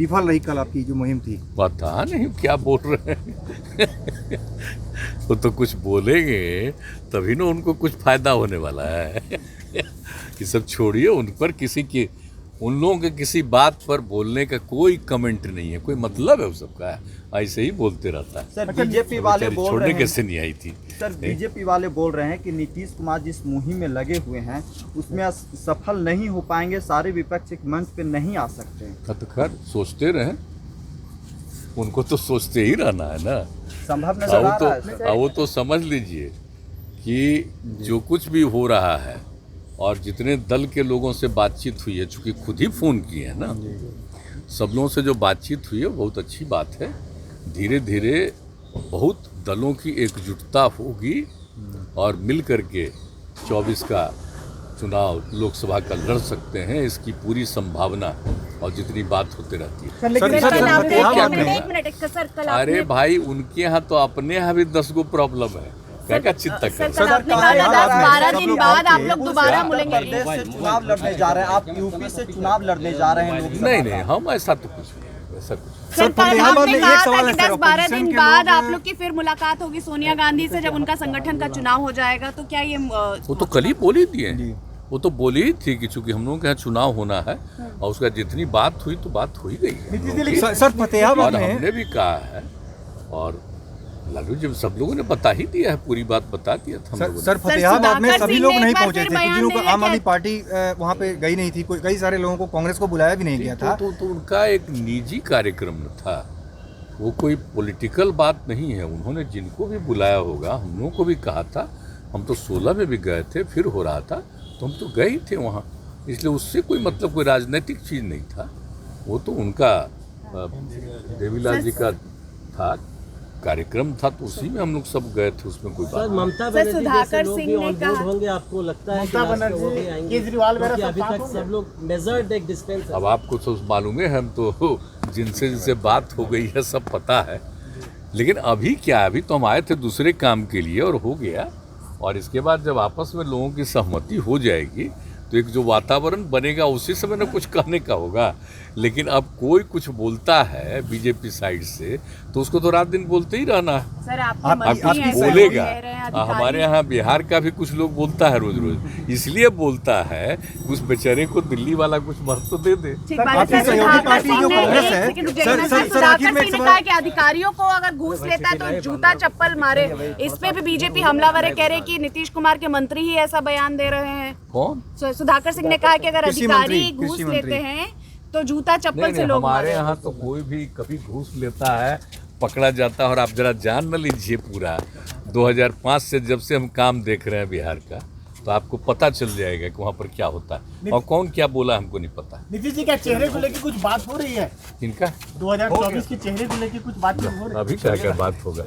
विफल रही कल आपकी जो मुहिम थी। पता नहीं क्या बोल रहे हैं वो तो कुछ बोलेंगे तभी ना उनको कुछ फायदा होने वाला है ये सब छोड़िए, उन पर किसी की, उन लोगों के किसी बात पर बोलने का कोई कमेंट नहीं है, कोई मतलब है उस सबका, ऐसे ही बोलते रहता है। सर बीजेपी वाले बोल रहे छोड़ने हैं, कैसे नहीं आई थी। सर बीजेपी वाले बोल रहे हैं कि नीतीश कुमार जिस मुहिम में लगे हुए हैं उसमें सफल नहीं हो पाएंगे, सारे विपक्ष एक मंच पे नहीं आ सकते। तो खैर सोचते रहें, उनको तो सोचते ही रहना है ना। संभव नजर आ रहा है सर। वो तो समझ लीजिए कि जो कुछ भी हो रहा है और जितने दल के लोगों से बातचीत हुई है, चूँकि खुद ही फ़ोन किए हैं ना, सब लोगों से जो बातचीत हुई है बहुत अच्छी बात है। धीरे धीरे बहुत दलों की एकजुटता होगी और मिल करके 24 का चुनाव लोकसभा का लड़ सकते हैं, इसकी पूरी संभावना और जितनी बात होते रहती है। अरे भाई उनके यहाँ तो अपने यहाँ भी 10 गो प्रॉब्लम है, क्या चिंता कर। 10-12 दिन बाद आप लोग दोबारा मिलेंगे। प्रदेश से चुनाव लड़ने जा रहे हैं, आप यूपी से चुनाव लड़ने जा रहे हैं। नहीं हम ऐसा तो कुछ नहीं, ऐसा कुछ। सर आपने कहा था कि 10-12 दिन बाद आप लोग की फिर मुलाकात होगी सोनिया गांधी से जब उनका संगठन का चुनाव हो जाएगा, तो क्या ये वो तो कल ही बोल ही दिए, वो तो बोली ही थी कि चूंकि हम लोगों के यहाँ चुनाव होना है और उसका जितनी बात हुई तो बात हो ही गई है। सर फतेहाबाद में हमने भी कहा है और लालू जब सब लोगों ने बता ही दिया है, पूरी बात बता दिया था। सर फतेहाबाद में सभी लोग नहीं पहुंचे थे, कुछ दिनों को आम आदमी पार्टी वहां पे गई नहीं थी, कई सारे लोगों को कांग्रेस को बुलाया भी नहीं गया था। तो उनका एक निजी कार्यक्रम था, वो कोई पॉलिटिकल बात नहीं है। उन्होंने जिनको भी बुलाया होगा, हम लोगों को भी कहा था, हम तो 16 में भी गए थे, फिर हो रहा था तो हम तो गए ही थे वहाँ, इसलिए उससे कोई मतलब कोई राजनीतिक चीज़ नहीं था। वो तो उनका देवीलाल जी का था कार्यक्रम था, तो उसी में हम लोग सब गए थे, उसमें कोई बात। ममता बनर्जी जैसे लोग भी ऑन बोर्ड होंगे, आपको लगता है कि वो भी आएंगे? केजरीवाल वगैरह अभी तक सब लोग मेजर्ड एक डिस्टेंस। अब आपको तो मालूम है, हम तो जिनसे बात हो गई है सब पता है, लेकिन अभी क्या, अभी तो हम आए थे दूसरे काम के लिए और हो गया, और इसके बाद जब आपस में लोगों की सहमति हो जाएगी तो एक जो वातावरण बनेगा उसी समय ना कुछ कहने का होगा। लेकिन अब कोई कुछ बोलता है बीजेपी साइड से तो उसको तो रात दिन बोलते ही रहना है। सर आप बोलेगा, हमारे यहाँ बिहार का भी कुछ लोग बोलता है रोज रोज, इसलिए बोलता है कुछ बेचारे को दिल्ली वाला कुछ मत तो दे दे। अधिकारियों को अगर घूस लेता है तो जूता चप्पल मारे, इस पे भी बीजेपी हमलावर है, कह रहे कि नीतीश कुमार के मंत्री ही ऐसा बयान दे रहे हैं। कौन? सुधाकर सिंह ने कहा कि अगर अधिकारी घूस लेते हैं तो जूता चप्पल से लोग। हमारे यहाँ तो कोई भी कभी घूस लेता है पकड़ा जाता है, और आप जरा जान न लीजिए पूरा 2005 से जब से हम काम देख रहे हैं बिहार का, तो आपको पता चल जाएगा कि वहाँ पर क्या होता है और कौन क्या बोला हमको नहीं पता। नीतीश जी का चेहरे को लेकर कुछ बात हो रही है? इनका 2024 के चेहरे को लेकर कुछ बात हो रही है? अभी क्या बात होगा।